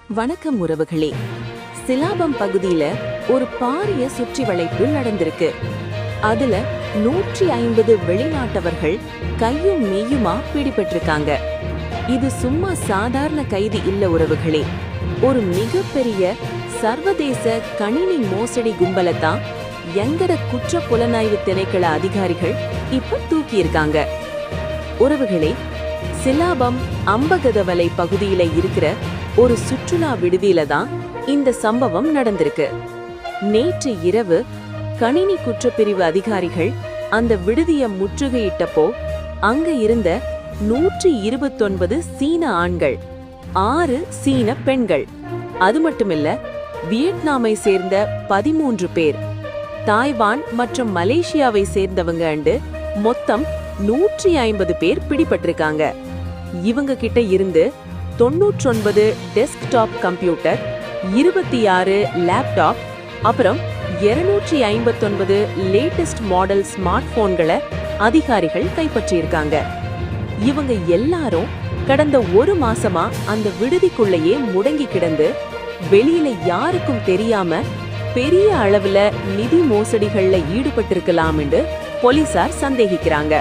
வணக்கம் உறவுகளே. சிலாபம் பகுதியில ஒரு பாரிய சுற்றி வளைப்பு நடந்திருக்கு. அதுல 150 வெளிநாட்டவர்கள் கையும் மெய்யுமா பிடிபட்டிருக்காங்க. இது சும்மா சாதாரண கைது இல்ல உறவுகளே. ஒரு மிகப்பெரிய சர்வதேச கணினி மோசடி கும்பலத்தான் எங்கட குற்ற புலனாய்வு திணைக்கள அதிகாரிகள் இப்ப தூக்கியிருக்காங்க. உறவுகளே, சிலாபம் அம்பகதவலை பகுதியில இருக்கிற ஒரு சுற்றுலா விடுதியில தான் இந்த சம்பவம் நடந்திருக்கு. நேற்று இரவு கணினி குற்றப்பிரிவு அதிகாரிகள் அந்த விடுதிய முற்றுகையிட்டப்போ அங்க இருந்த 129 சீன ஆண்கள், 6 சீன பெண்கள், அது மட்டுமில்ல வியட்நாமை சேர்ந்த 13 பேர், தாய்வான் மற்றும் மலேசியாவை சேர்ந்தவங்க மொத்தம் 150 பேர் பிடிபட்டிருக்காங்க. இவங்க கிட்ட இருந்து 99 டெஸ்க்டாப் கம்ப்யூட்டர், 26 லேப்டாப், அப்புறம் 259 லேட்டஸ்ட் மாடல் ஸ்மார்ட் போன்களை அதிகாரிகள் கைப்பற்றியிருக்காங்க. இவங்க எல்லாரும் கடந்த ஒரு மாசமா அந்த விடுதிக்குள்ளேயே முடங்கி கிடந்து வெளியில யாருக்கும் தெரியாம பெரிய அளவுல நிதி மோசடிகள்ல ஈடுபட்டிருக்கலாம் என்று போலீசார் சந்தேகிக்கிறாங்க.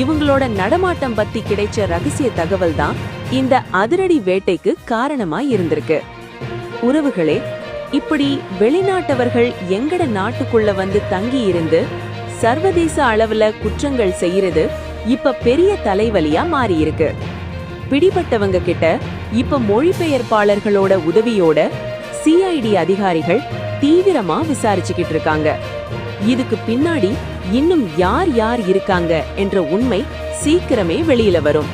இவங்களோட நடமாட்டம் பத்தி கிடைச்ச ரகசிய தகவல் தான் இந்த அதிரடி வேட்டைக்கு காரணமா இருந்திருக்கு. உறவுகளே, இப்படி வெளிநாட்டவர்கள் எங்கட நாட்டுக்குள்ள வந்து தங்கி இருந்து சர்வதேச அளவுல குற்றங்கள் செய்யறது இப்ப பெரிய தலைவலியா மாறி இருக்கு. பிடிபட்டவங்க கிட்ட இப்ப மொழிபெயர்ப்பாளர்களோட உதவியோட சிஐடி அதிகாரிகள் தீவிரமா விசாரிச்சுக்கிட்டு இருக்காங்க. இதுக்கு பின்னாடி இன்னும் யார் யார் இருக்காங்க என்ற உண்மை சீக்கிரமே வெளியில வரும்.